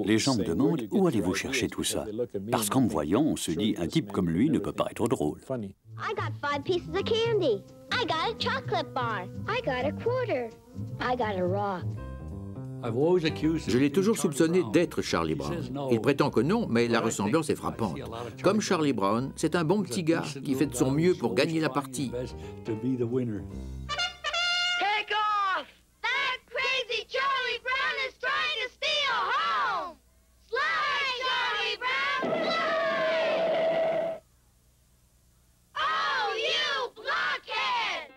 Les gens me demandent où allez-vous chercher tout ça? Parce qu'en me voyant, on se dit un type comme lui ne peut pas être drôle. I got 5 pieces of candy. I got a chocolate bar. I got a quarter. I got a rock. Je l'ai toujours soupçonné d'être Charlie Brown. Il prétend que non, mais la ressemblance est frappante. Comme Charlie Brown, c'est un bon petit gars qui fait de son mieux pour gagner la partie. Take off! That crazy Charlie Brown is trying to steal home! Slide, Charlie Brown! Slide! Oh, you blockhead!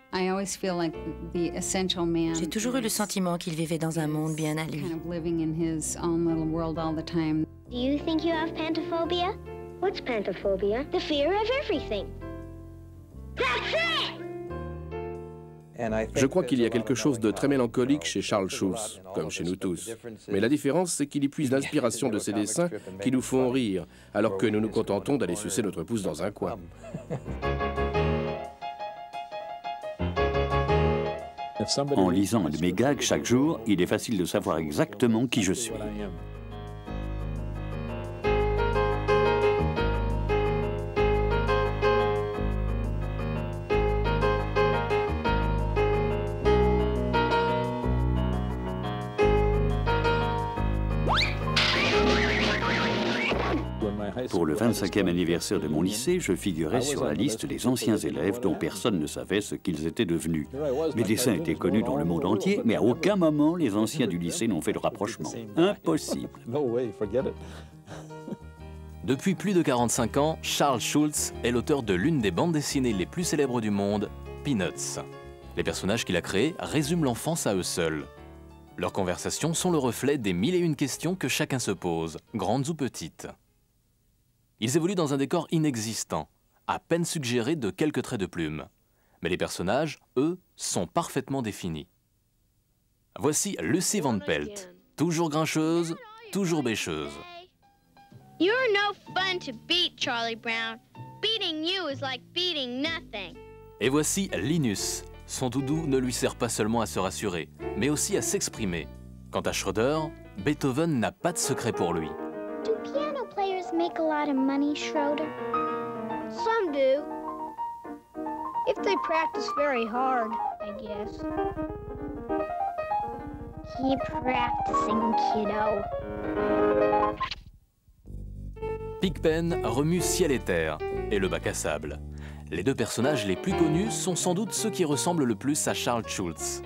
J'ai toujours eu le sentiment qu'il vivait dans un monde bien à lui. Do you think you have pantophobia? What's pantophobia? The fear of everything. That's it! Je crois qu'il y a quelque chose de très mélancolique chez Charles Schulz, comme chez nous tous. Mais la différence, c'est qu'il y puise l'inspiration de ses dessins qui nous font rire, alors que nous nous contentons d'aller sucer notre pouce dans un coin. En lisant un de mes gags chaque jour, il est facile de savoir exactement qui je suis. Pour le 25e anniversaire de mon lycée, je figurais sur la liste des anciens élèves dont personne ne savait ce qu'ils étaient devenus. Mes dessins étaient connus dans le monde entier, mais à aucun moment les anciens du lycée n'ont fait de rapprochement. Impossible. Depuis plus de 45 ans, Charles Schulz est l'auteur de l'une des bandes dessinées les plus célèbres du monde, Peanuts. Les personnages qu'il a créés résument l'enfance à eux seuls. Leurs conversations sont le reflet des 1001 questions que chacun se pose, grandes ou petites. Ils évoluent dans un décor inexistant, à peine suggéré de quelques traits de plume. Mais les personnages, eux, sont parfaitement définis. Voici Lucy Van Pelt, toujours grincheuse, toujours bêcheuse. You're no fun to beat, Charlie Brown. Beating you is like beating nothing. Et voici Linus. Son doudou ne lui sert pas seulement à se rassurer, mais aussi à s'exprimer. Quant à Schroeder, Beethoven n'a pas de secret pour lui. Do piano players make a lot of money, Schroeder? Some do. If they practice very hard, I guess. Keep practicing, kiddo. Pigpen remue ciel et terre, et le bac à sable. Les deux personnages les plus connus sont sans doute ceux qui ressemblent le plus à Charles Schulz.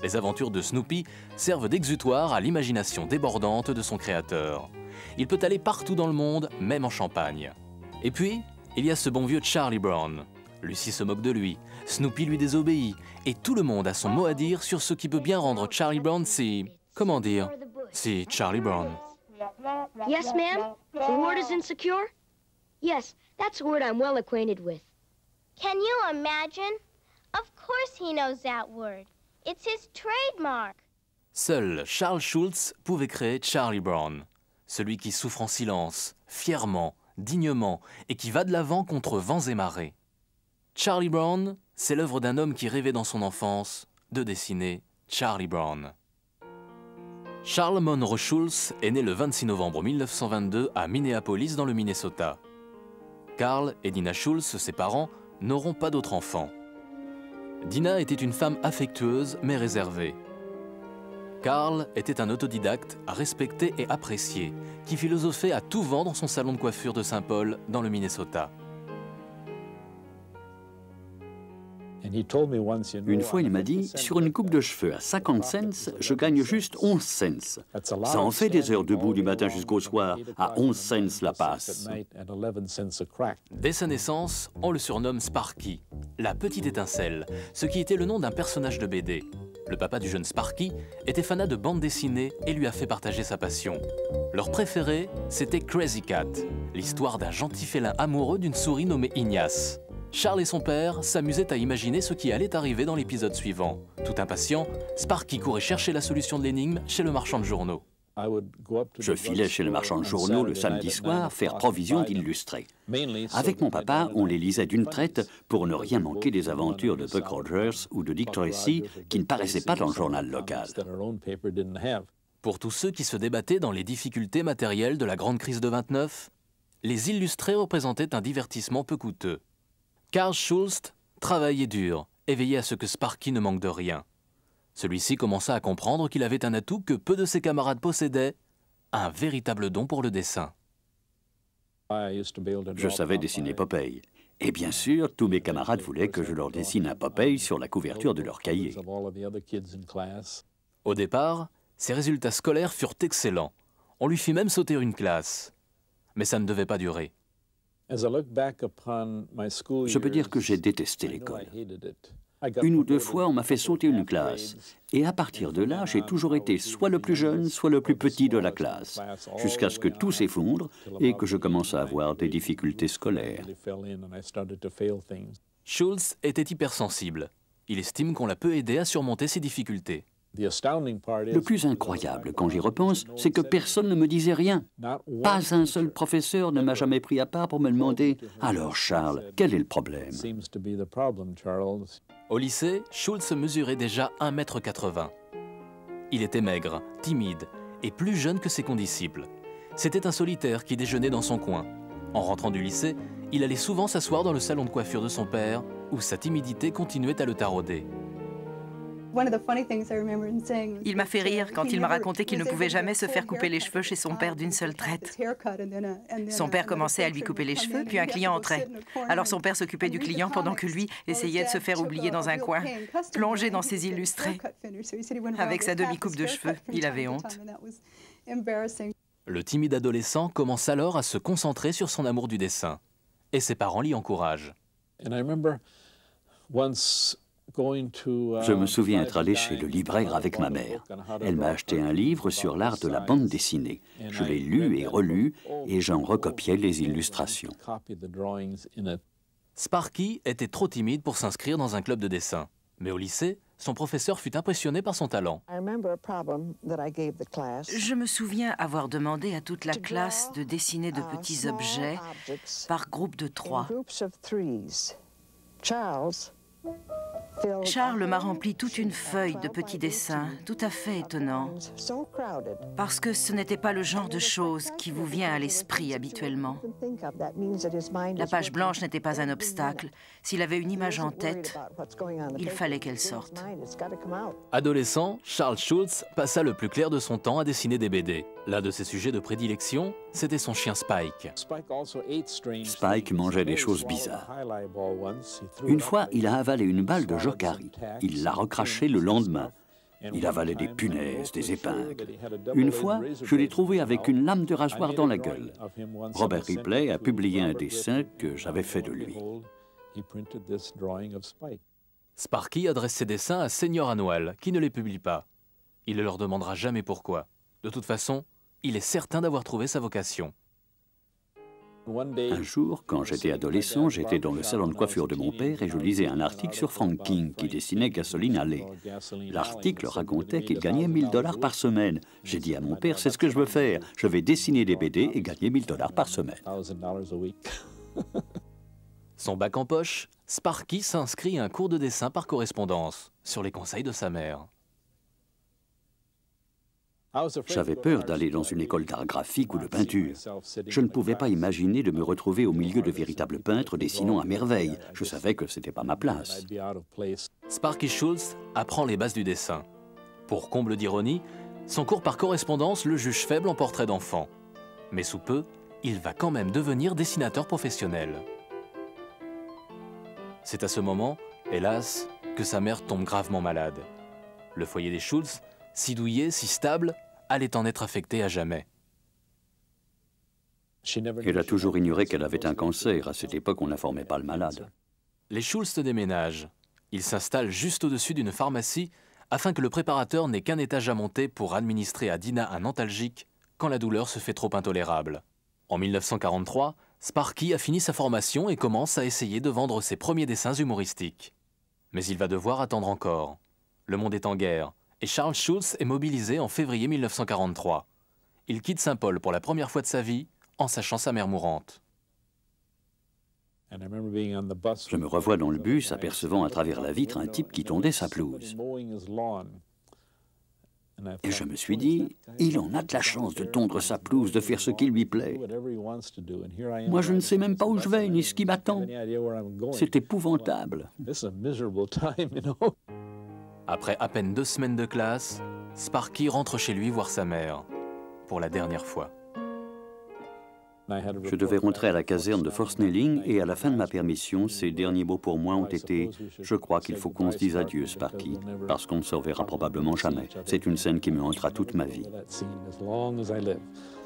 Les aventures de Snoopy servent d'exutoire à l'imagination débordante de son créateur. Il peut aller partout dans le monde, même en Champagne. Et puis, il y a ce bon vieux Charlie Brown. Lucy se moque de lui, Snoopy lui désobéit, et tout le monde a son mot à dire sur ce qui peut bien rendre Charlie Brown si... comment dire? Si Charlie Brown. Yes, ma'am? The word is insecure? Yes, that's a word I'm well acquainted with. Can you imagine? Of course he knows that word. It's his trademark. Seul Charles Schulz pouvait créer Charlie Brown. Celui qui souffre en silence, fièrement, dignement, et qui va de l'avant contre vents et marées. Charlie Brown, c'est l'œuvre d'un homme qui rêvait dans son enfance de dessiner Charlie Brown. Charles Monroe Schulz est né le 26 novembre 1922 à Minneapolis dans le Minnesota. Carl et Dina Schulz, ses parents, n'auront pas d'autres enfants. Dina était une femme affectueuse mais réservée. Carl était un autodidacte respecté et apprécié, qui philosophait à tout vent dans son salon de coiffure de Saint-Paul dans le Minnesota. Une fois, il m'a dit, sur une coupe de cheveux à 50 cents, je gagne juste 11 cents. Ça en fait des heures debout du matin jusqu'au soir, à 11 cents la passe. Dès sa naissance, on le surnomme Sparky, la petite étincelle, ce qui était le nom d'un personnage de BD. Le papa du jeune Sparky était fanat de bande dessinée et lui a fait partager sa passion. Leur préféré, c'était Crazy Cat, l'histoire d'un gentil félin amoureux d'une souris nommée Ignace. Charles et son père s'amusaient à imaginer ce qui allait arriver dans l'épisode suivant. Tout impatient, Sparky courait chercher la solution de l'énigme chez le marchand de journaux. Je filais chez le marchand de journaux le samedi soir faire provision d'illustrés. Avec mon papa, on les lisait d'une traite pour ne rien manquer des aventures de Buck Rogers ou de Dick Tracy qui ne paraissaient pas dans le journal local. Pour tous ceux qui se débattaient dans les difficultés matérielles de la grande crise de 29, les illustrés représentaient un divertissement peu coûteux. Carl Schulz travaillait dur et veillait à ce que Sparky ne manque de rien. Celui-ci commença à comprendre qu'il avait un atout que peu de ses camarades possédaient, un véritable don pour le dessin. Je savais dessiner Popeye. Et bien sûr, tous mes camarades voulaient que je leur dessine un Popeye sur la couverture de leur cahier. Au départ, ses résultats scolaires furent excellents. On lui fit même sauter une classe. Mais ça ne devait pas durer. Je peux dire que j'ai détesté l'école. Une ou deux fois, on m'a fait sauter une classe. Et à partir de là, j'ai toujours été soit le plus jeune, soit le plus petit de la classe, jusqu'à ce que tout s'effondre et que je commence à avoir des difficultés scolaires. Schulz était hypersensible. Il estime qu'on l'a peu aidé à surmonter ses difficultés. Le plus incroyable, quand j'y repense, c'est que personne ne me disait rien. Pas un seul professeur ne m'a jamais pris à part pour me demander « Alors Charles, quel est le problème ?» Au lycée, Schulz mesurait déjà 1,80 m. Il était maigre, timide et plus jeune que ses condisciples. C'était un solitaire qui déjeunait dans son coin. En rentrant du lycée, il allait souvent s'asseoir dans le salon de coiffure de son père, où sa timidité continuait à le tarauder. Il m'a fait rire quand il m'a raconté qu'il ne pouvait jamais se faire couper les cheveux chez son père d'une seule traite. Son père commençait à lui couper les cheveux, puis un client entrait. Alors son père s'occupait du client pendant que lui essayait de se faire oublier dans un coin, plongé dans ses illustrés. Avec sa demi-coupe de cheveux, il avait honte. Le timide adolescent commence alors à se concentrer sur son amour du dessin. Et ses parents l'y encouragent. Je me souviens être allé chez le libraire avec ma mère. Elle m'a acheté un livre sur l'art de la bande dessinée. Je l'ai lu et relu et j'en recopiais les illustrations. Sparky était trop timide pour s'inscrire dans un club de dessin. Mais au lycée, son professeur fut impressionné par son talent. Je me souviens avoir demandé à toute la classe de dessiner de petits objets par groupe de 3. Charles m'a rempli toute une feuille de petits dessins, tout à fait étonnants, parce que ce n'était pas le genre de choses qui vous vient à l'esprit habituellement. La page blanche n'était pas un obstacle. S'il avait une image en tête, il fallait qu'elle sorte. Adolescent, Charles Schulz passa le plus clair de son temps à dessiner des BD. L'un de ses sujets de prédilection, c'était son chien Spike. Spike mangeait des choses bizarres. Une fois, il a avalé une balle de Jokari. Il l'a recrachée le lendemain. Il avalait des punaises, des épingles. Une fois, je l'ai trouvé avec une lame de rasoir dans la gueule. Robert Ripley a publié un dessin que j'avais fait de lui. Sparky adresse ses dessins à Seigneur Annual, qui ne les publie pas. Il ne leur demandera jamais pourquoi. De toute façon, il est certain d'avoir trouvé sa vocation. Un jour, quand j'étais adolescent, j'étais dans le salon de coiffure de mon père et je lisais un article sur Frank King qui dessinait Gasoline Alley. L'article racontait qu'il gagnait 1 000 $ par semaine. J'ai dit à mon père, c'est ce que je veux faire. Je vais dessiner des BD et gagner 1 000 $ par semaine. Son bac en poche, Sparky s'inscrit à un cours de dessin par correspondance, sur les conseils de sa mère. J'avais peur d'aller dans une école d'art graphique ou de peinture. Je ne pouvais pas imaginer de me retrouver au milieu de véritables peintres dessinant à merveille. Je savais que ce n'était pas ma place. Sparky Schulz apprend les bases du dessin. Pour comble d'ironie, son cours par correspondance le juge faible en portrait d'enfant. Mais sous peu, il va quand même devenir dessinateur professionnel. C'est à ce moment, hélas, que sa mère tombe gravement malade. Le foyer des Schulz, si douillet, si stable, allait en être affecté à jamais. Elle a toujours ignoré qu'elle avait un cancer. À cette époque, on n'informait pas le malade. Les Schulz déménagent. Ils s'installent juste au-dessus d'une pharmacie afin que le préparateur n'ait qu'un étage à monter pour administrer à Dina un antalgique quand la douleur se fait trop intolérable. En 1943, Sparky a fini sa formation et commence à essayer de vendre ses premiers dessins humoristiques. Mais il va devoir attendre encore. Le monde est en guerre et Charles Schulz est mobilisé en février 1943. Il quitte Saint-Paul pour la première fois de sa vie en sachant sa mère mourante. Je me revois dans le bus, apercevant à travers la vitre un type qui tondait sa pelouse. Et je me suis dit, il en a de la chance de tondre sa pelouse, de faire ce qui lui plaît. Moi, je ne sais même pas où je vais, ni ce qui m'attend. C'est épouvantable. Après à peine 2 semaines de classe, Sparky rentre chez lui voir sa mère, pour la dernière fois. Je devais rentrer à la caserne de Fort Snelling et à la fin de ma permission, ces derniers mots pour moi ont été « Je crois qu'il faut qu'on se dise adieu, Sparky, parce qu'on ne se reverra probablement jamais. C'est une scène qui me hantera toute ma vie. »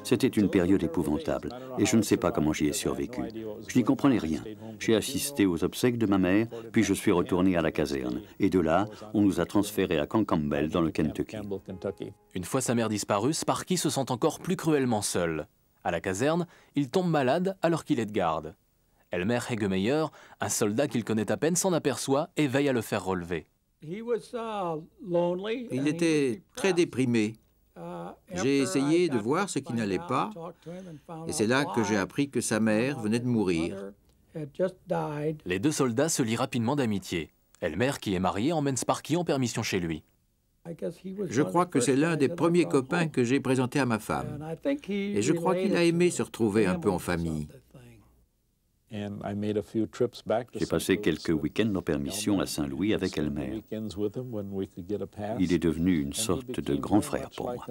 C'était une période épouvantable et je ne sais pas comment j'y ai survécu. Je n'y comprenais rien. J'ai assisté aux obsèques de ma mère, puis je suis retourné à la caserne. Et de là, on nous a transférés à Camp Campbell dans le Kentucky. Une fois sa mère disparue, Sparky se sent encore plus cruellement seul. À la caserne, il tombe malade alors qu'il est de garde. Elmer Hegemeyer, un soldat qu'il connaît à peine, s'en aperçoit et veille à le faire relever. Il était très déprimé. J'ai essayé de voir ce qui n'allait pas, et c'est là que j'ai appris que sa mère venait de mourir. Les 2 soldats se lient rapidement d'amitié. Elmer, qui est marié, emmène Sparky en permission chez lui. Je crois que c'est l'un des premiers copains que j'ai présenté à ma femme. Et je crois qu'il a aimé se retrouver un peu en famille. J'ai passé quelques week-ends en permission à Saint-Louis avec Elmer. Il est devenu une sorte de grand frère pour moi.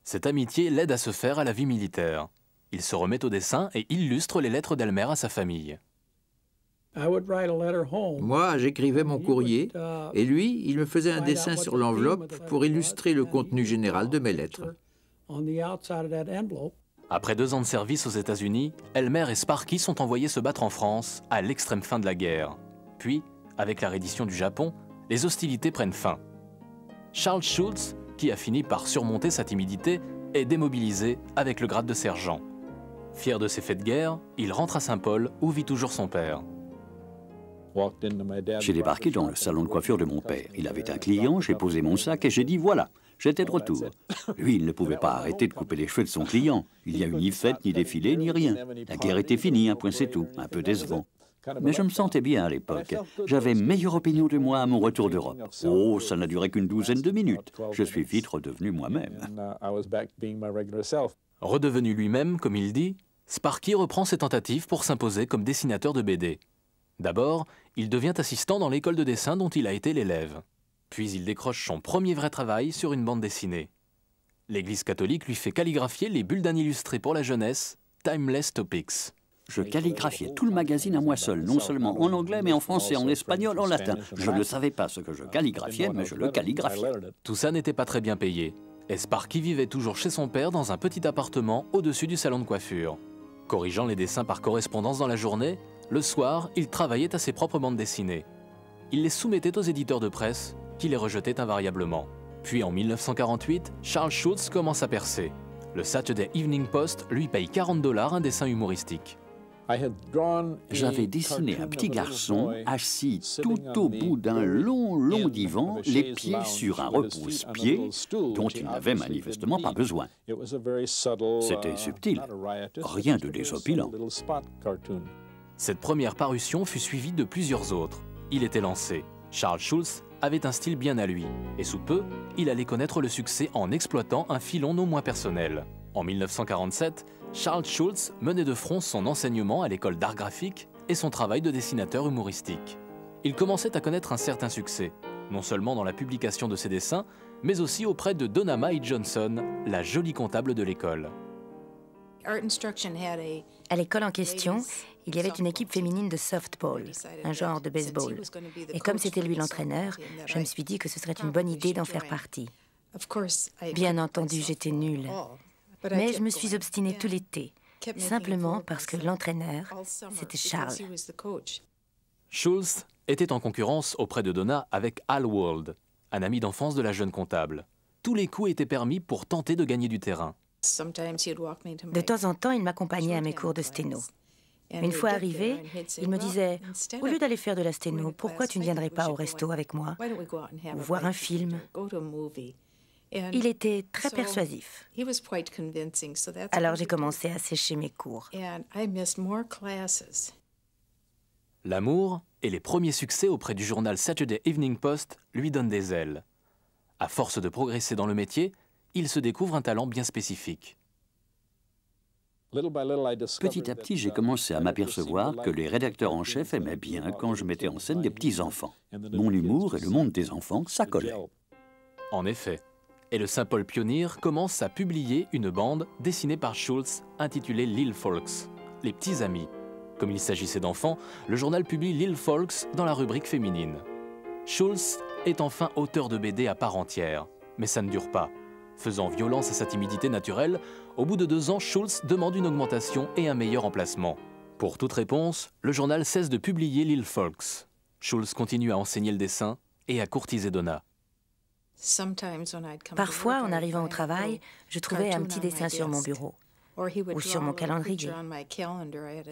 Cette amitié l'aide à se faire à la vie militaire. Il se remet au dessin et illustre les lettres d'Elmer à sa famille. Moi, j'écrivais mon courrier, et lui, il me faisait un dessin sur l'enveloppe pour illustrer le contenu général de mes lettres. Après 2 ans de service aux États-Unis, Elmer et Sparky sont envoyés se battre en France, à l'extrême fin de la guerre. Puis, avec la reddition du Japon, les hostilités prennent fin. Charles Schulz, qui a fini par surmonter sa timidité, est démobilisé avec le grade de sergent. Fier de ses faits de guerre, il rentre à Saint-Paul, où vit toujours son père. J'ai débarqué dans le salon de coiffure de mon père. Il avait un client, j'ai posé mon sac et j'ai dit « voilà ». J'étais de retour. Lui, il ne pouvait pas arrêter de couper les cheveux de son client. Il n'y a eu ni fête, ni défilé, ni rien. La guerre était finie, un point c'est tout. Un peu décevant. Mais je me sentais bien à l'époque. J'avais meilleure opinion de moi à mon retour d'Europe. Oh, ça n'a duré qu'une 12aine de minutes. Je suis vite redevenu moi-même. Redevenu lui-même, comme il dit, Sparky reprend ses tentatives pour s'imposer comme dessinateur de BD. D'abord, il devient assistant dans l'école de dessin dont il a été l'élève. Puis il décroche son premier vrai travail sur une bande dessinée. L'Église catholique lui fait calligraphier les bulletins illustrés pour la jeunesse, Timeless Topics. Je calligraphiais tout le magazine à moi seul, non seulement en anglais, mais en français, en espagnol, en latin. Je ne savais pas ce que je calligraphiais, mais je le calligraphiais. Tout ça n'était pas très bien payé. Et Sparky vivait toujours chez son père dans un petit appartement au-dessus du salon de coiffure. Corrigeant les dessins par correspondance dans la journée, le soir, il travaillait à ses propres bandes dessinées. Il les soumettait aux éditeurs de presse, qui les rejetaient invariablement. Puis en 1948, Charles Schulz commence à percer. Le Saturday Evening Post lui paye $40 un dessin humoristique. J'avais dessiné un petit garçon assis tout au bout d'un long divan, les pieds sur un repousse-pied dont il n'avait manifestement pas besoin. C'était subtil, rien de désopilant. Cette première parution fut suivie de plusieurs autres. Il était lancé. Charles Schulz avait un style bien à lui, et sous peu, il allait connaître le succès en exploitant un filon non moins personnel. En 1947, Charles Schulz menait de front son enseignement à l'école d'art graphique et son travail de dessinateur humoristique. Il commençait à connaître un certain succès, non seulement dans la publication de ses dessins, mais aussi auprès de Donna Mae Johnson, la jolie comptable de l'école. À l'école en question, il y avait une équipe féminine de softball, un genre de baseball. Et comme c'était lui l'entraîneur, je me suis dit que ce serait une bonne idée d'en faire partie. Bien entendu, j'étais nulle. Mais je me suis obstinée tout l'été, simplement parce que l'entraîneur, c'était Charles. Schulz était en concurrence auprès de Donna avec Al Wald, un ami d'enfance de la jeune comptable. Tous les coups étaient permis pour tenter de gagner du terrain. De temps en temps, il m'accompagnait à mes cours de sténo. Une fois arrivé, il me disait « Au lieu d'aller faire de la sténo, pourquoi tu ne viendrais pas au resto avec moi ou voir un film ?» Il était très persuasif. Alors j'ai commencé à sécher mes cours. L'amour et les premiers succès auprès du journal Saturday Evening Post lui donnent des ailes. À force de progresser dans le métier, il se découvre un talent bien spécifique. Petit à petit, j'ai commencé à m'apercevoir que les rédacteurs en chef aimaient bien quand je mettais en scène des petits-enfants. Mon humour et le monde des enfants, ça collait. En effet. Et le Saint-Paul Pioneer commence à publier une bande dessinée par Schulz intitulée Lil Folks, les petits amis. Comme il s'agissait d'enfants, le journal publie Lil Folks dans la rubrique féminine. Schulz est enfin auteur de BD à part entière, mais ça ne dure pas. Faisant violence à sa timidité naturelle, au bout de 2 ans, Schulz demande une augmentation et un meilleur emplacement. Pour toute réponse, le journal cesse de publier Lil Folks. Schulz continue à enseigner le dessin et à courtiser Donna. Parfois, en arrivant au travail, je trouvais un petit dessin sur mon bureau ou sur mon calendrier.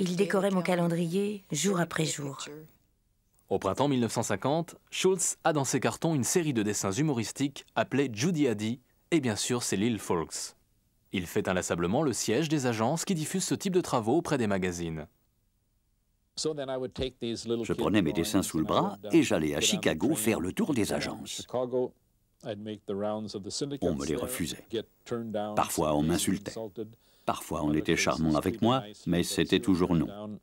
Il décorait mon calendrier jour après jour. Au printemps 1950, Schulz a dans ses cartons une série de dessins humoristiques appelés Judy Addy, et bien sûr c'est Lil Folks. Il fait inlassablement le siège des agences qui diffusent ce type de travaux auprès des magazines. Je prenais mes dessins sous le bras et j'allais à Chicago faire le tour des agences. On me les refusait. Parfois, on m'insultait. Parfois, on était charmant avec moi, mais c'était toujours non.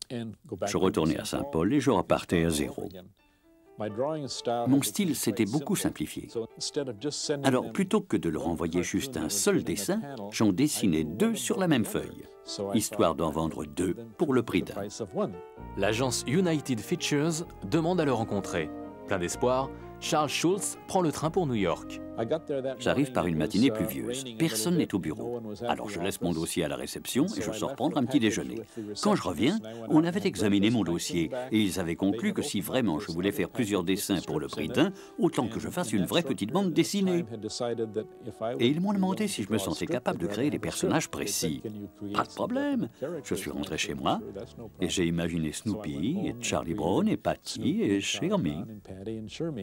Je retournais à Saint-Paul et je repartais à zéro. Mon style s'était beaucoup simplifié. Alors, plutôt que de leur envoyer juste un seul dessin, j'en dessinais 2 sur la même feuille, histoire d'en vendre 2 pour le prix d'un. L'agence United Features demande à le rencontrer. Plein d'espoir, Charles Schulz prend le train pour New York. J'arrive par une matinée pluvieuse. Personne n'est au bureau. Alors je laisse mon dossier à la réception et je sors prendre un petit déjeuner. Quand je reviens, on avait examiné mon dossier et ils avaient conclu que si vraiment je voulais faire plusieurs dessins pour le prix d'un, autant que je fasse une vraie petite bande dessinée. Et ils m'ont demandé si je me sentais capable de créer des personnages précis. Pas de problème. Je suis rentré chez moi et j'ai imaginé Snoopy et Charlie Brown et Patty et Shermie.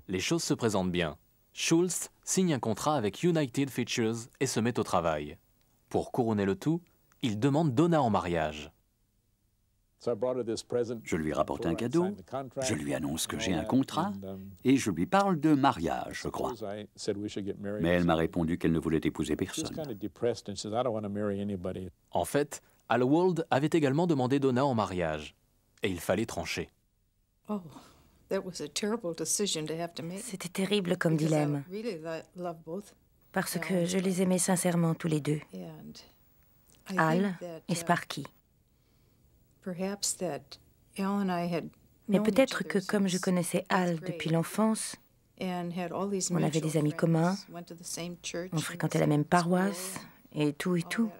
Les choses se présentent bien. Schulz signe un contrat avec United Features et se met au travail. Pour couronner le tout, il demande Donna en mariage. Je lui rapporte un cadeau, je lui annonce que j'ai un contrat et je lui parle de mariage, je crois. Mais elle m'a répondu qu'elle ne voulait épouser personne. En fait, Al Wald avait également demandé Donna en mariage. Et il fallait trancher. C'était terrible comme dilemme, parce que je les aimais sincèrement tous les deux, Al et Sparky. Mais peut-être que comme je connaissais Al depuis l'enfance, on avait des amis communs, on fréquentait la même paroisse, et tout,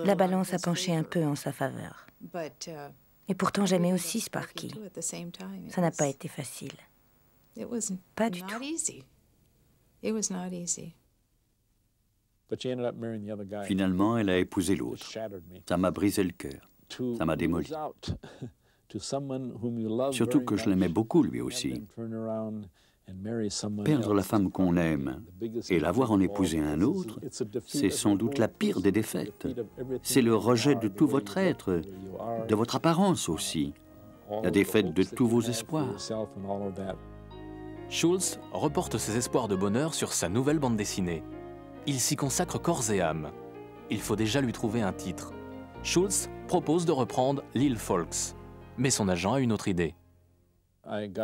la balance a penché un peu en sa faveur. Et pourtant, j'aimais aussi Sparky. Ça n'a pas été facile. Pas du tout. Finalement, elle a épousé l'autre. Ça m'a brisé le cœur. Ça m'a démoli. Surtout que je l'aimais beaucoup, lui aussi. Perdre la femme qu'on aime et la voir en épouser un autre, c'est sans doute la pire des défaites. C'est le rejet de tout votre être, de votre apparence aussi, la défaite de tous vos espoirs. Schulz reporte ses espoirs de bonheur sur sa nouvelle bande dessinée. Il s'y consacre corps et âme. Il faut déjà lui trouver un titre. Schulz propose de reprendre Lil Folks, mais son agent a une autre idée.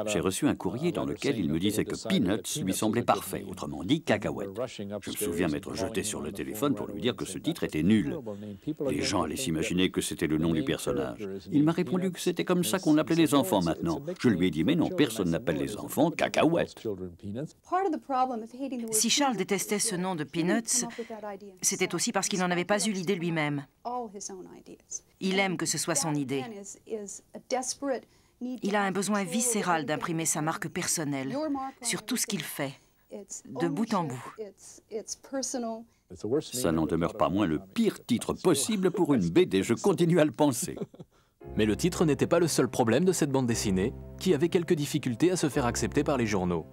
J'ai reçu un courrier dans lequel il me disait que Peanuts lui semblait parfait, autrement dit cacahuète. Je me souviens m'être jeté sur le téléphone pour lui dire que ce titre était nul. Les gens allaient s'imaginer que c'était le nom du personnage. Il m'a répondu que c'était comme ça qu'on appelait les enfants maintenant. Je lui ai dit, mais non, personne n'appelle les enfants cacahuètes. Si Charles détestait ce nom de Peanuts, c'était aussi parce qu'il n'en avait pas eu l'idée lui-même. Il aime que ce soit son idée. Il a un besoin viscéral d'imprimer sa marque personnelle sur tout ce qu'il fait, de bout en bout. Ça n'en demeure pas moins le pire titre possible pour une BD, je continue à le penser. Mais le titre n'était pas le seul problème de cette bande dessinée, qui avait quelques difficultés à se faire accepter par les journaux.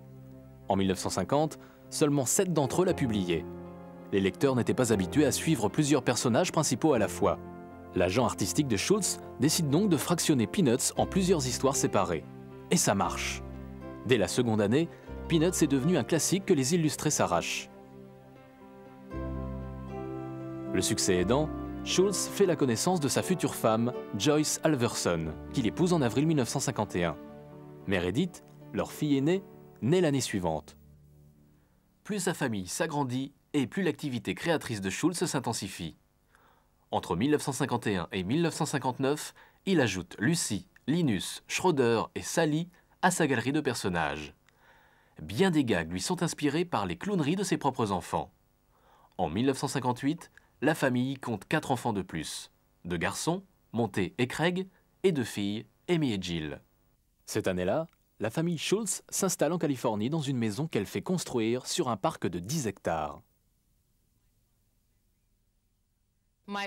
En 1950, seulement 7 d'entre eux la publiaient. Les lecteurs n'étaient pas habitués à suivre plusieurs personnages principaux à la fois. L'agent artistique de Schulz décide donc de fractionner Peanuts en plusieurs histoires séparées. Et ça marche. Dès la seconde année, Peanuts est devenu un classique que les illustrés s'arrachent. Le succès aidant, Schulz fait la connaissance de sa future femme, Joyce Alverson, qu'il épouse en avril 1951. Meredith, leur fille aînée, naît l'année suivante. Plus sa famille s'agrandit et plus l'activité créatrice de Schulz s'intensifie. Entre 1951 et 1959, il ajoute Lucy, Linus, Schroeder et Sally à sa galerie de personnages. Bien des gags lui sont inspirés par les clowneries de ses propres enfants. En 1958, la famille compte 4 enfants de plus, 2 garçons, Monté et Craig, et 2 filles, Amy et Jill. Cette année-là, la famille Schulz s'installe en Californie dans une maison qu'elle fait construire sur un parc de 10 hectares. Mon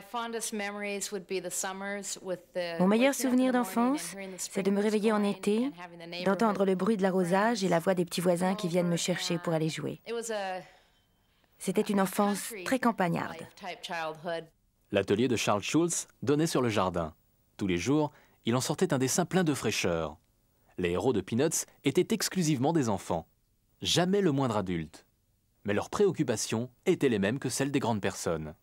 meilleur souvenir d'enfance, c'est de me réveiller en été, d'entendre le bruit de l'arrosage et la voix des petits voisins qui viennent me chercher pour aller jouer. C'était une enfance très campagnarde. L'atelier de Charles Schulz donnait sur le jardin. Tous les jours, il en sortait un dessin plein de fraîcheur. Les héros de Peanuts étaient exclusivement des enfants. Jamais le moindre adulte. Mais leurs préoccupations étaient les mêmes que celles des grandes personnes.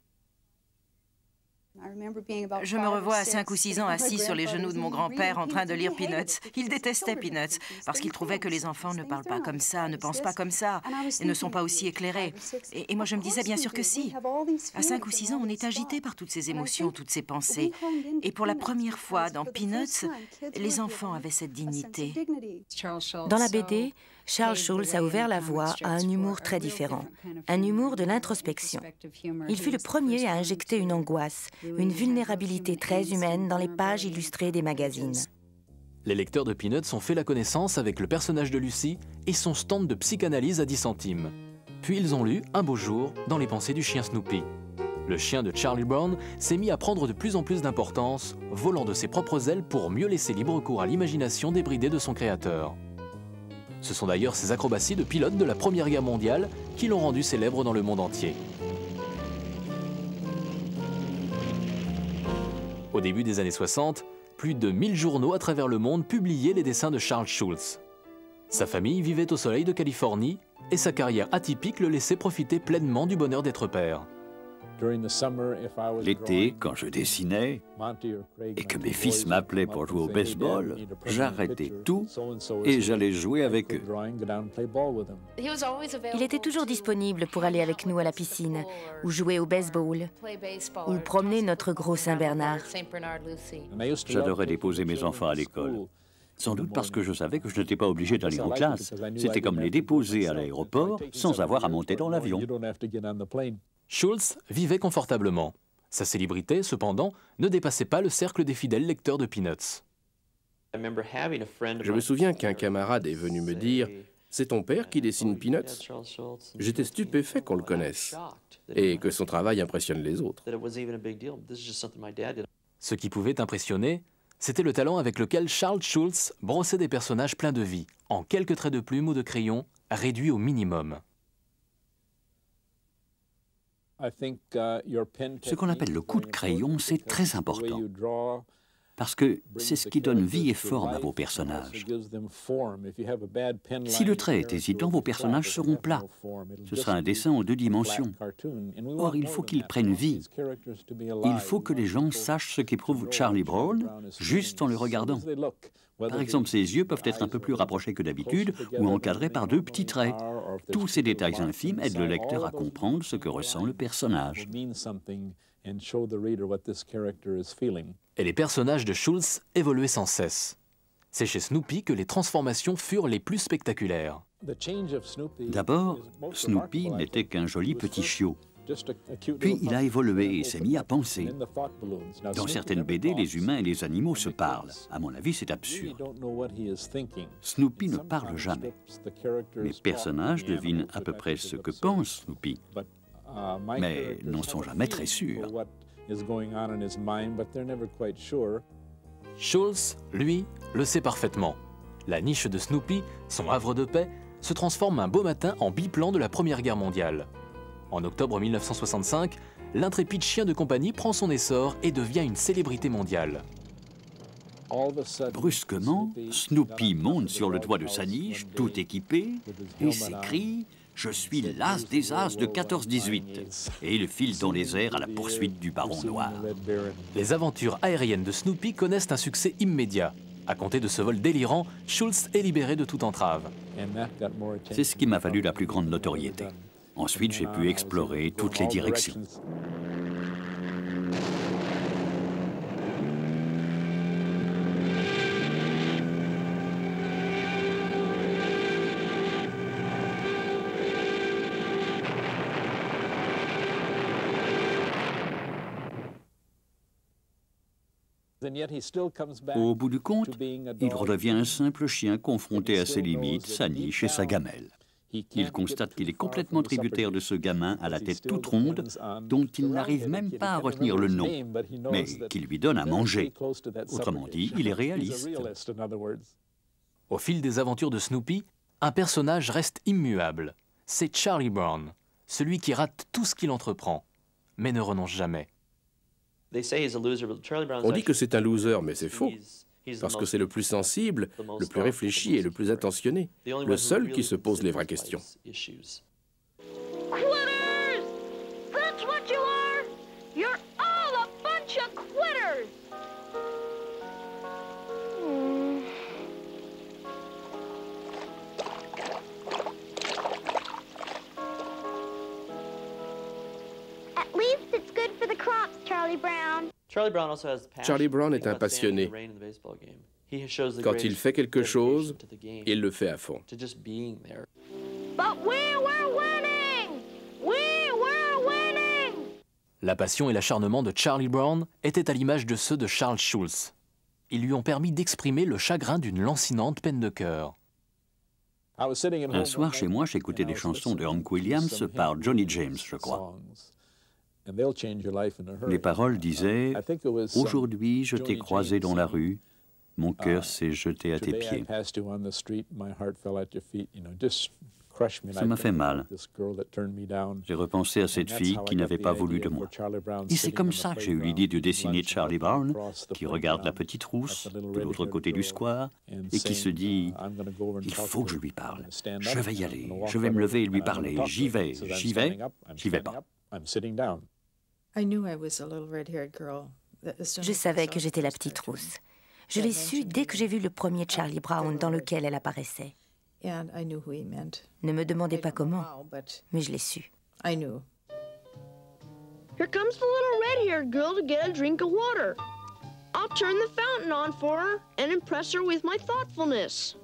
Je me revois à 5 ou 6 ans assis sur les genoux de mon grand-père en train de lire Peanuts. Il détestait Peanuts parce qu'il trouvait que les enfants ne parlent pas comme ça, ne pensent pas comme ça et ne sont pas aussi éclairés. Et moi je me disais bien sûr que si. À 5 ou 6 ans, on est agité par toutes ces émotions, toutes ces pensées. Et pour la première fois dans Peanuts, les enfants avaient cette dignité. Dans la BD, Charles Schulz a ouvert la voie à un humour très différent, un humour de l'introspection. Il fut le premier à injecter une angoisse, une vulnérabilité très humaine dans les pages illustrées des magazines. Les lecteurs de Peanuts ont fait la connaissance avec le personnage de Lucy et son stand de psychanalyse à 10 centimes. Puis ils ont lu, un beau jour, dans les pensées du chien Snoopy. Le chien de Charlie Brown s'est mis à prendre de plus en plus d'importance, volant de ses propres ailes pour mieux laisser libre cours à l'imagination débridée de son créateur. Ce sont d'ailleurs ces acrobaties de pilote de la Première Guerre mondiale qui l'ont rendu célèbre dans le monde entier. Au début des années 60, plus de 1000 journaux à travers le monde publiaient les dessins de Charles Schulz. Sa famille vivait au soleil de Californie et sa carrière atypique le laissait profiter pleinement du bonheur d'être père. L'été, quand je dessinais et que mes fils m'appelaient pour jouer au baseball, j'arrêtais tout et j'allais jouer avec eux. Il était toujours disponible pour aller avec nous à la piscine, ou jouer au baseball, ou promener notre gros Saint-Bernard. J'adorais déposer mes enfants à l'école. Sans doute parce que je savais que je n'étais pas obligé d'aller en classe. C'était comme les déposer à l'aéroport sans avoir à monter dans l'avion. Schulz vivait confortablement. Sa célébrité, cependant, ne dépassait pas le cercle des fidèles lecteurs de Peanuts. Je me souviens qu'un camarade est venu me dire « C'est ton père qui dessine Peanuts ?» J'étais stupéfait qu'on le connaisse et que son travail impressionne les autres. Ce qui pouvait impressionner, c'était le talent avec lequel Charles Schulz brossait des personnages pleins de vie, en quelques traits de plume ou de crayon, réduits au minimum. Ce qu'on appelle le coup de crayon, c'est très important, parce que c'est ce qui donne vie et forme à vos personnages. Si le trait est hésitant, vos personnages seront plats. Ce sera un dessin en 2 dimensions. Or, il faut qu'ils prennent vie. Il faut que les gens sachent ce qu'éprouve Charlie Brown juste en le regardant. Par exemple, ses yeux peuvent être un peu plus rapprochés que d'habitude ou encadrés par 2 petits traits. Tous ces détails infimes aident le lecteur à comprendre ce que ressent le personnage. Et les personnages de Schulz évoluaient sans cesse. C'est chez Snoopy que les transformations furent les plus spectaculaires. D'abord, Snoopy n'était qu'un joli petit chiot. Puis il a évolué et s'est mis à penser. Dans certaines BD, les humains et les animaux se parlent. À mon avis, c'est absurde. Snoopy ne parle jamais. Les personnages devinent à peu près ce que pense Snoopy, mais n'en sont jamais très sûrs. Schulz, lui, le sait parfaitement. La niche de Snoopy, son havre de paix, se transforme un beau matin en biplan de la Première Guerre mondiale. En octobre 1965, l'intrépide chien de compagnie prend son essor et devient une célébrité mondiale. Brusquement, Snoopy monte sur le toit de sa niche, tout équipé, et s'écrie « Je suis l'as des as de 14-18 » et il file dans les airs à la poursuite du baron noir. Les aventures aériennes de Snoopy connaissent un succès immédiat. À compter de ce vol délirant, Schultz est libéré de toute entrave. C'est ce qui m'a valu la plus grande notoriété. Ensuite, j'ai pu explorer toutes les directions. Au bout du compte, il redevient un simple chien confronté à ses limites, sa niche et sa gamelle. Il constate qu'il est complètement tributaire de ce gamin à la tête toute ronde, dont il n'arrive même pas à retenir le nom, mais qui lui donne à manger. Autrement dit, il est réaliste. Au fil des aventures de Snoopy, un personnage reste immuable. C'est Charlie Brown, celui qui rate tout ce qu'il entreprend, mais ne renonce jamais. On dit que c'est un loser, mais c'est faux. Parce que c'est le plus sensible, le plus réfléchi et le plus attentionné. Le seul qui se pose les vraies questions. Quitters! That's what you are! You're all a bunch of quitters! At least it's good for the crops, Charlie Brown. Charlie Brown est un passionné. Quand il fait quelque chose, il le fait à fond. But we were winning! We were winning! La passion et l'acharnement de Charlie Brown étaient à l'image de ceux de Charles Schulz. Ils lui ont permis d'exprimer le chagrin d'une lancinante peine de cœur. Un soir, chez moi, j'écoutais des chansons de Hank Williams par Johnny James, je crois. Les paroles disaient « Aujourd'hui, je t'ai croisé dans la rue, mon cœur s'est jeté à tes pieds. » Ça m'a fait mal. J'ai repensé à cette fille qui n'avait pas voulu de moi. Et c'est comme ça que j'ai eu l'idée de dessiner Charlie Brown, qui regarde la petite rousse de l'autre côté du square et qui se dit « Il faut que je lui parle. Je vais y aller. Je vais me lever et lui parler. J'y vais. J'y vais. J'y vais pas. » Je savais que j'étais la petite rousse. Je l'ai su dès que j'ai vu le premier Charlie Brown dans lequel elle apparaissait. Ne me demandez pas comment, mais je l'ai su. Here comes the little red-haired girl to get a drink of water. I'll turn the fountain on for her and impress her with my thoughtfulness.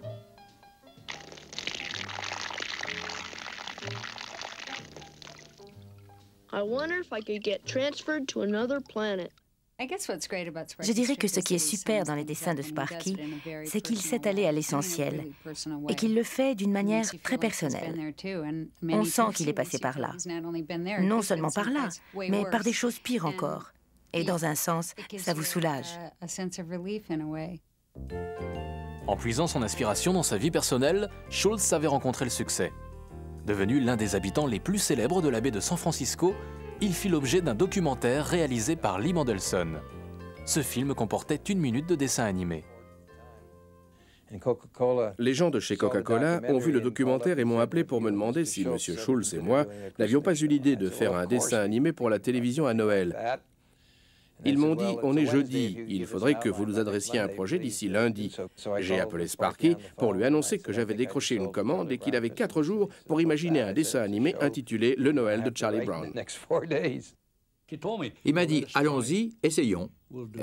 I wonder if I could get transferred to another planet. Je dirais que ce qui est super dans les dessins de Sparky, c'est qu'il sait aller à l'essentiel et qu'il le fait d'une manière très personnelle. On sent qu'il est passé par là. Non seulement par là, mais par des choses pires encore. Et dans un sens, ça vous soulage. En puisant son inspiration dans sa vie personnelle, Schultz savait rencontrer le succès. Devenu l'un des habitants les plus célèbres de la baie de San Francisco, il fit l'objet d'un documentaire réalisé par Lee Mandelson. Ce film comportait 1 minute de dessin animé. Les gens de chez Coca-Cola ont vu le documentaire et m'ont appelé pour me demander si M. Schultz et moi n'avions pas eu l'idée de faire un dessin animé pour la télévision à Noël. Ils m'ont dit « On est jeudi, il faudrait que vous nous adressiez un projet d'ici lundi ». J'ai appelé Sparky pour lui annoncer que j'avais décroché une commande et qu'il avait 4 jours pour imaginer un dessin animé intitulé « Le Noël de Charlie Brown ». Il m'a dit « Allons-y, essayons ».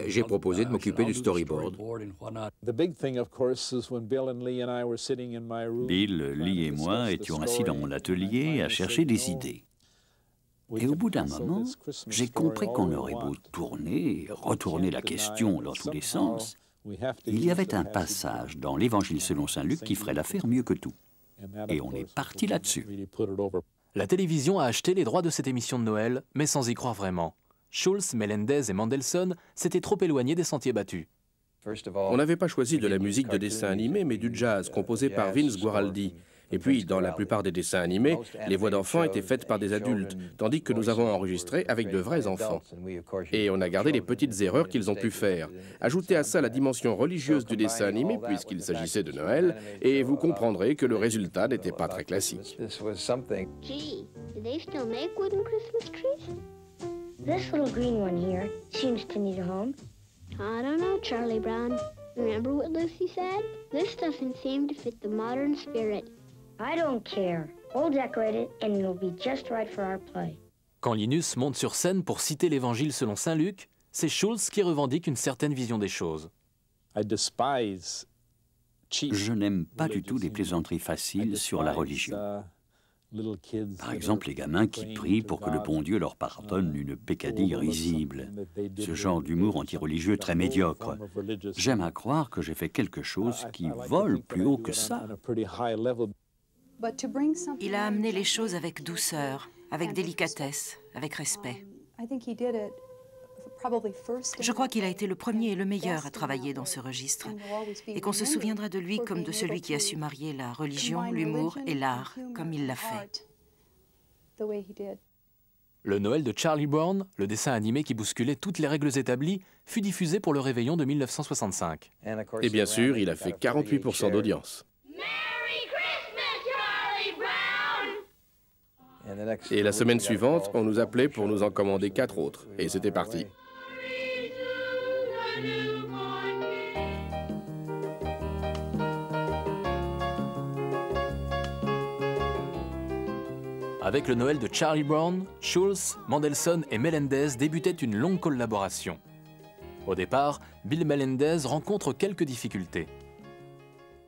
J'ai proposé de m'occuper du storyboard. Bill, Lee et moi étions assis dans mon atelier à chercher des idées. Et au bout d'un moment, j'ai compris qu'on aurait beau tourner et retourner la question dans tous les sens, il y avait un passage dans l'Évangile selon saint Luc qui ferait l'affaire mieux que tout. Et on est parti là-dessus. La télévision a acheté les droits de cette émission de Noël, mais sans y croire vraiment. Schultz, Melendez et Mandelson s'étaient trop éloignés des sentiers battus. On n'avait pas choisi de la musique de dessin animé, mais du jazz, composé par Vince Guaraldi. Et puis, dans la plupart des dessins animés, les voix d'enfants étaient faites par des adultes, tandis que nous avons enregistré avec de vrais enfants. Et on a gardé les petites erreurs qu'ils ont pu faire. Ajoutez à ça la dimension religieuse du dessin animé, puisqu'il s'agissait de Noël, et vous comprendrez que le résultat n'était pas très classique. Gee, do they still make wooden Christmas trees? This little green one here seems to need a home. I don't know, Charlie Brown. Remember what Lucy said? This doesn't seem to fit the modern spirit. I don't care. We'll decorate it and it'll be just right for our play. Quand Linus monte sur scène pour citer l'Évangile selon saint Luc, c'est Schulz qui revendique une certaine vision des choses. Je n'aime pas du tout les plaisanteries faciles sur la religion. Par exemple, les gamins qui prient pour que le bon Dieu leur pardonne une peccadille risible. Ce genre d'humour antireligieux très médiocre. J'aime à croire que j'ai fait quelque chose qui vole plus haut que ça. Il a amené les choses avec douceur, avec délicatesse, avec respect. Je crois qu'il a été le premier et le meilleur à travailler dans ce registre, et qu'on se souviendra de lui comme de celui qui a su marier la religion, l'humour et l'art, comme il l'a fait. Le Noël de Charlie Brown, le dessin animé qui bousculait toutes les règles établies, fut diffusé pour le réveillon de 1965. Et bien sûr, il a fait 48% d'audience. Et la semaine suivante, on nous appelait pour nous en commander 4 autres. Et c'était parti. Avec le Noël de Charlie Brown, Schulz, Mendelssohn et Melendez débutaient une longue collaboration. Au départ, Bill Melendez rencontre quelques difficultés.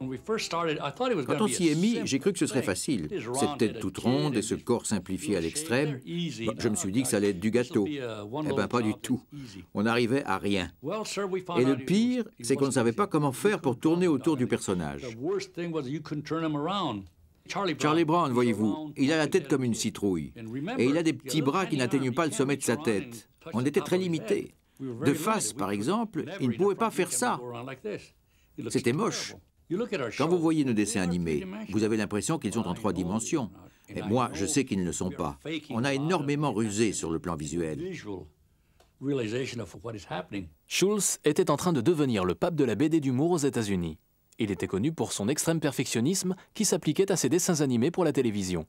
Quand on s'y est mis, j'ai cru que ce serait facile. Cette tête toute ronde et ce corps simplifié à l'extrême, je me suis dit que ça allait être du gâteau. Eh bien, pas du tout. On n'arrivait à rien. Et le pire, c'est qu'on ne savait pas comment faire pour tourner autour du personnage. Charlie Brown, voyez-vous, il a la tête comme une citrouille. Et il a des petits bras qui n'atteignent pas le sommet de sa tête. On était très limités. De face, par exemple, il ne pouvait pas faire ça. C'était moche. Quand vous voyez nos dessins animés, vous avez l'impression qu'ils sont en 3 dimensions. Et moi, je sais qu'ils ne le sont pas. On a énormément rusé sur le plan visuel. Schulz était en train de devenir le pape de la BD d'humour aux États-Unis. Il était connu pour son extrême perfectionnisme qui s'appliquait à ses dessins animés pour la télévision.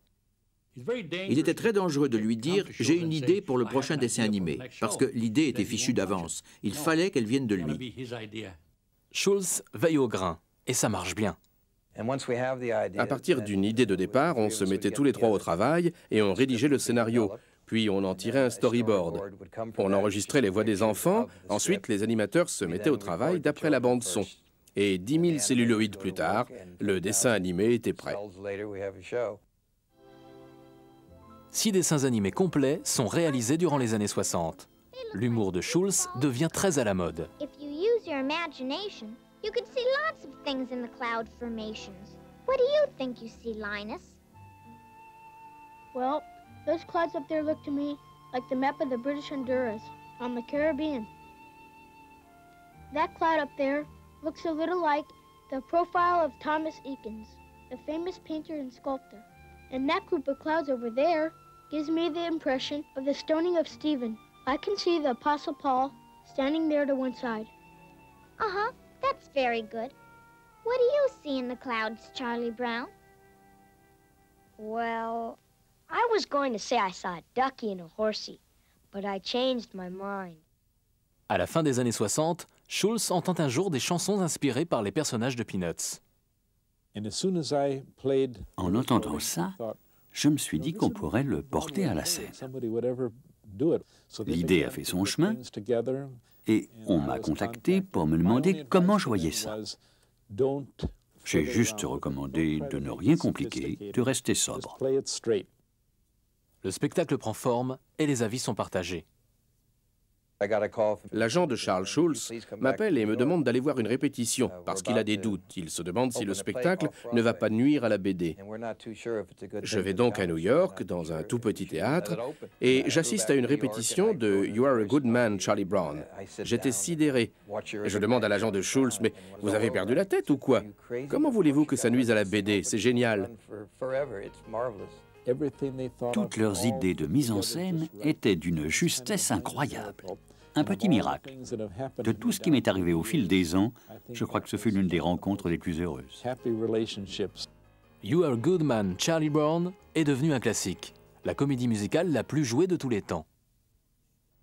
Il était très dangereux de lui dire « j'ai une idée pour le prochain dessin animé », parce que l'idée était fichue d'avance. Il fallait qu'elle vienne de lui. Schulz veille au grain. Et ça marche bien. À partir d'une idée de départ, on se mettait tous les 3 au travail et on rédigeait le scénario. Puis on en tirait un storyboard. On enregistrait les voix des enfants. Ensuite, les animateurs se mettaient au travail d'après la bande-son. Et 10 000 celluloïdes plus tard, le dessin animé était prêt. 6 dessins animés complets sont réalisés durant les années 60. L'humour de Schulz devient très à la mode. You could see lots of things in the cloud formations. What do you think you see, Linus? Well, those clouds up there look to me like the map of the British Honduras on the Caribbean. That cloud up there looks a little like the profile of Thomas Eakins, the famous painter and sculptor. And that group of clouds over there gives me the impression of the stoning of Stephen. I can see the Apostle Paul standing there to one side. Uh-huh. That's very good. What do you see in the clouds, Charlie Brown? Well, I was going to say I saw a ducky and a horsey, but I changed my mind. À la fin des années 60, Schulz entend un jour des chansons inspirées par les personnages de Peanuts. En entendant ça, je me suis dit qu'on pourrait le porter à la scène. L'idée a fait son chemin. Et on m'a contacté pour me demander comment je voyais ça. J'ai juste recommandé de ne rien compliquer, de rester sobre. Le spectacle prend forme et les avis sont partagés. L'agent de Charles Schulz m'appelle et me demande d'aller voir une répétition parce qu'il a des doutes. Il se demande si le spectacle ne va pas nuire à la BD. Je vais donc à New York, dans un tout petit théâtre, et j'assiste à une répétition de You Are a Good Man, Charlie Brown. J'étais sidéré. Je demande à l'agent de Schulz, mais vous avez perdu la tête ou quoi? Comment voulez-vous que ça nuise à la BD? C'est génial. Toutes leurs idées de mise en scène étaient d'une justesse incroyable. Un petit miracle. De tout ce qui m'est arrivé au fil des ans, je crois que ce fut l'une des rencontres les plus heureuses. You Are a Good Man, Charlie Brown est devenu un classique, la comédie musicale la plus jouée de tous les temps.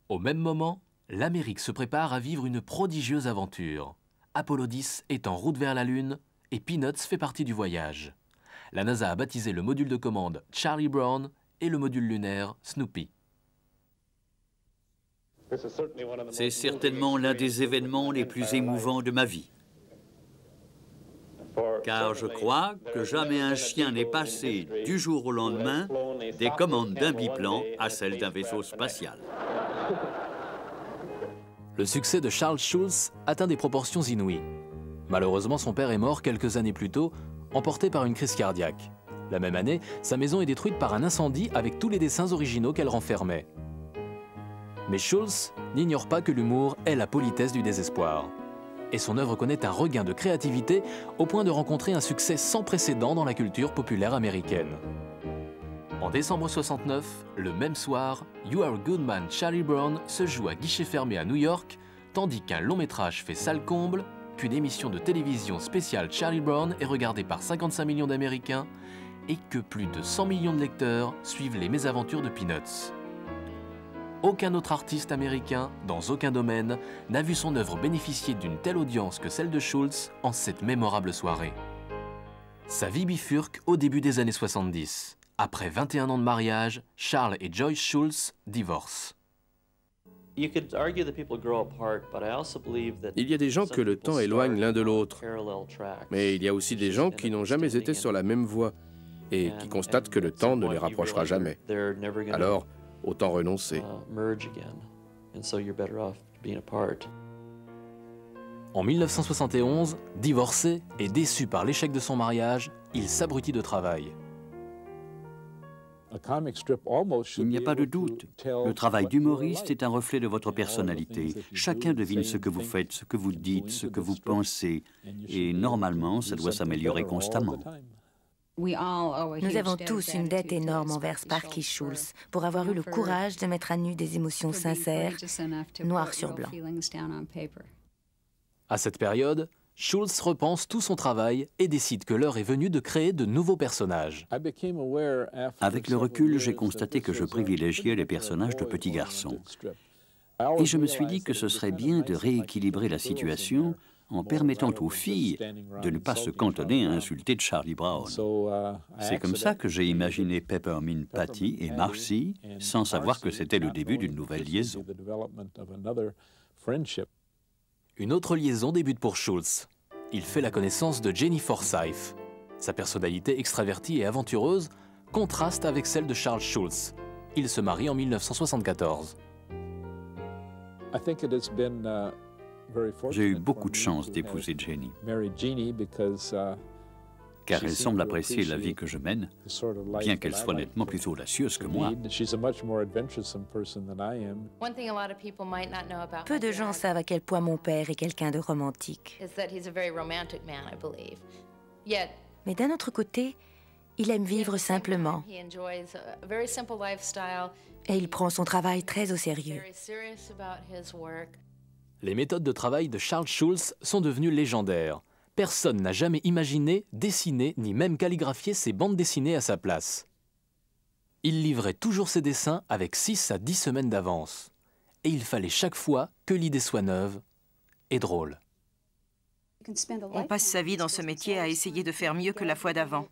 Au même moment, l'Amérique se prépare à vivre une prodigieuse aventure. Apollo 10 est en route vers la Lune et Peanuts fait partie du voyage. La NASA a baptisé le module de commande Charlie Brown et le module lunaire Snoopy. C'est certainement l'un des événements les plus émouvants de ma vie. Car je crois que jamais un chien n'est passé du jour au lendemain des commandes d'un biplan à celles d'un vaisseau spatial. Le succès de Charles Schulz atteint des proportions inouïes. Malheureusement, son père est mort quelques années plus tôt, emporté par une crise cardiaque. La même année, sa maison est détruite par un incendie avec tous les dessins originaux qu'elle renfermait. Mais Schulz n'ignore pas que l'humour est la politesse du désespoir. Et son œuvre connaît un regain de créativité au point de rencontrer un succès sans précédent dans la culture populaire américaine. En décembre 69, le même soir, You Are a Good Man, Charlie Brown se joue à guichet fermé à New York, tandis qu'un long métrage fait salle comble, qu'une émission de télévision spéciale Charlie Brown est regardée par 55 millions d'Américains et que plus de 100 millions de lecteurs suivent les mésaventures de Peanuts. Aucun autre artiste américain, dans aucun domaine, n'a vu son œuvre bénéficier d'une telle audience que celle de Schulz en cette mémorable soirée. Sa vie bifurque au début des années 70. Après 21 ans de mariage, Charles et Joyce Schulz divorcent. Il y a des gens que le temps éloigne l'un de l'autre, mais il y a aussi des gens qui n'ont jamais été sur la même voie et qui constatent que le temps ne les rapprochera jamais. Alors, autant renoncer. En 1971, divorcé et déçu par l'échec de son mariage, il s'abrutit de travail. Il n'y a pas de doute. Le travail d'humoriste est un reflet de votre personnalité. Chacun devine ce que vous faites, ce que vous dites, ce que vous pensez. Et normalement, ça doit s'améliorer constamment. Nous avons tous une dette énorme envers Sparky Schulz pour avoir eu le courage de mettre à nu des émotions sincères, noir sur blanc. À cette période, Schulz repense tout son travail et décide que l'heure est venue de créer de nouveaux personnages. Avec le recul, j'ai constaté que je privilégiais les personnages de petits garçons. Et je me suis dit que ce serait bien de rééquilibrer la situation en permettant aux filles de ne pas se cantonner à insulter Charlie Brown. C'est comme ça que j'ai imaginé Peppermint Patty et Marcy, sans savoir que c'était le début d'une nouvelle liaison. Une autre liaison débute pour Schulz. Il fait la connaissance de Jenny Forsythe. Sa personnalité extravertie et aventureuse contraste avec celle de Charles Schulz. Ils se marient en 1974. J'ai eu beaucoup de chance d'épouser Jenny, car elle semble apprécier la vie que je mène, bien qu'elle soit nettement plus audacieuse que moi. Peu de gens savent à quel point mon père est quelqu'un de romantique. Mais d'un autre côté, il aime vivre simplement. Et il prend son travail très au sérieux. Les méthodes de travail de Charles Schulz sont devenues légendaires. Personne n'a jamais imaginé, dessiné, ni même calligraphié ses bandes dessinées à sa place. Il livrait toujours ses dessins avec 6 à 10 semaines d'avance. Et il fallait chaque fois que l'idée soit neuve et drôle. On passe sa vie dans ce métier à essayer de faire mieux que la fois d'avant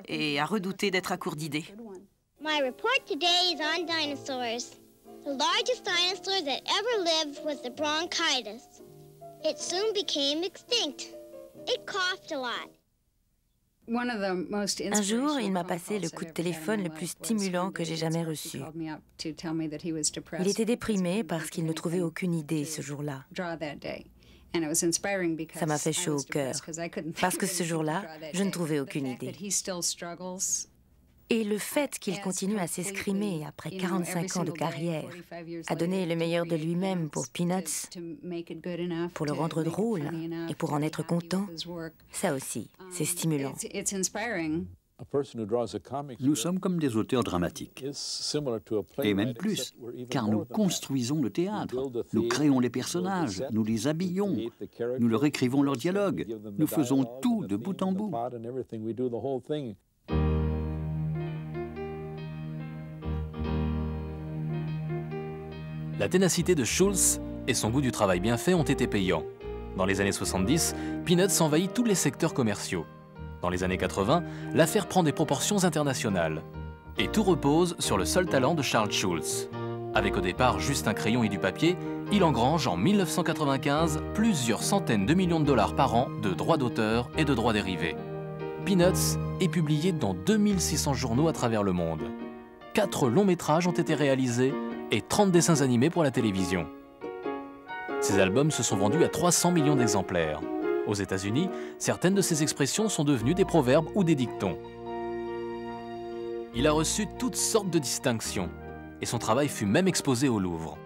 et à redouter d'être à court d'idées. My report today is on dinosaurs. The largest dinosaur that ever lived was the bronchitis. It soon became extinct. It coughed a lot. Un jour, il m'a passé le coup de téléphone le plus stimulant que j'ai jamais reçu. Il était déprimé parce qu'il ne trouvait aucune idée ce jour-là. Ça m'a fait chaud au cœur, parce que ce jour-là, je ne trouvais aucune idée. Et le fait qu'il continue à s'escrimer après 45 ans de carrière, à donner le meilleur de lui-même pour Peanuts, pour le rendre drôle et pour en être content, ça aussi, c'est stimulant. Nous sommes comme des auteurs dramatiques, et même plus, car nous construisons le théâtre, nous créons les personnages, nous les habillons, nous leur écrivons leurs dialogues, nous faisons tout de bout en bout. La ténacité de Schulz et son goût du travail bien fait ont été payants. Dans les années 70, Peanuts envahit tous les secteurs commerciaux. Dans les années 80, l'affaire prend des proportions internationales. Et tout repose sur le seul talent de Charles Schulz. Avec au départ juste un crayon et du papier, il engrange en 1995 plusieurs centaines de millions de dollars par an de droits d'auteur et de droits dérivés. Peanuts est publié dans 2600 journaux à travers le monde. 4 longs métrages ont été réalisés et 30 dessins animés pour la télévision. Ces albums se sont vendus à 300 millions d'exemplaires. Aux États-Unis, certaines de ces expressions sont devenues des proverbes ou des dictons. Il a reçu toutes sortes de distinctions, et son travail fut même exposé au Louvre.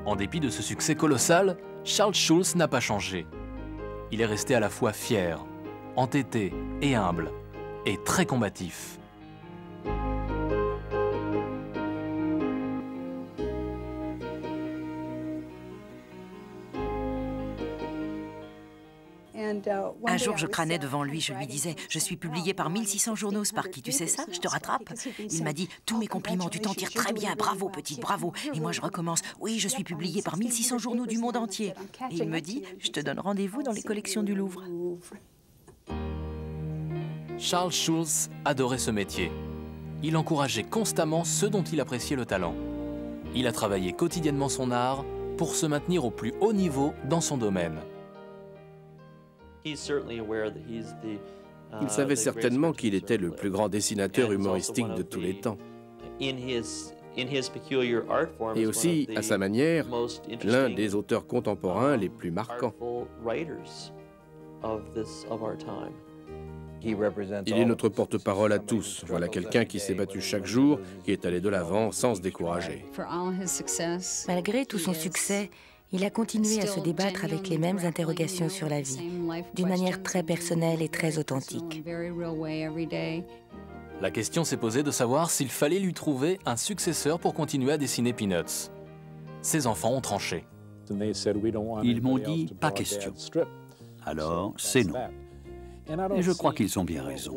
En dépit de ce succès colossal, Charles Schulz n'a pas changé. Il est resté à la fois fier, entêté et humble, et très combatif. Un jour, je crânais devant lui, je lui disais « Je suis publié par 1600 journaux, Sparky, tu sais ça? Je te rattrape ?» Il m'a dit « Tous mes compliments, tu t'en tires très bien, bravo petite, bravo !» Et moi je recommence « Oui, je suis publié par 1600 journaux du monde entier. » Et il me dit « Je te donne rendez-vous dans les collections du Louvre. » Charles Schulz adorait ce métier. Il encourageait constamment ceux dont il appréciait le talent. Il a travaillé quotidiennement son art pour se maintenir au plus haut niveau dans son domaine. Il savait certainement qu'il était le plus grand dessinateur humoristique de tous les temps. Et aussi, à sa manière, l'un des auteurs contemporains les plus marquants. Il est notre porte-parole à tous. Voilà quelqu'un qui s'est battu chaque jour, qui est allé de l'avant sans se décourager. Malgré tout son succès, il a continué à se débattre avec les mêmes interrogations sur la vie, d'une manière très personnelle et très authentique. La question s'est posée de savoir s'il fallait lui trouver un successeur pour continuer à dessiner Peanuts. Ses enfants ont tranché. Ils m'ont dit « pas question ». Alors, c'est non. Et je crois qu'ils ont bien raison.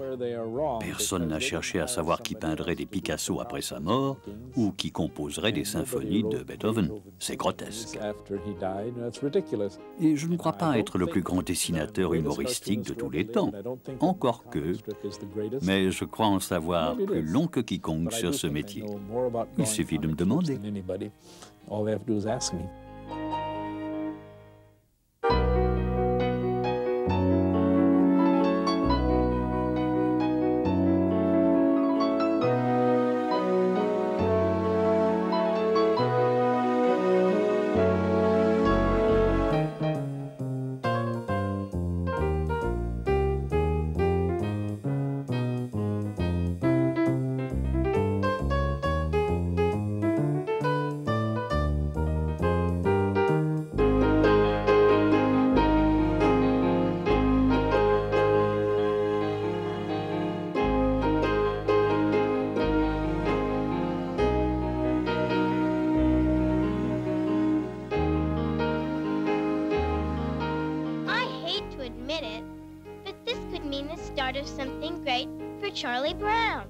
Personne n'a cherché à savoir qui peindrait des Picasso après sa mort ou qui composerait des symphonies de Beethoven. C'est grotesque. Et je ne crois pas être le plus grand dessinateur humoristique de tous les temps. Encore que. Mais je crois en savoir plus long que quiconque sur ce métier. Il suffit de me demander. Admit it, but this could mean the start of something great for Charlie Brown.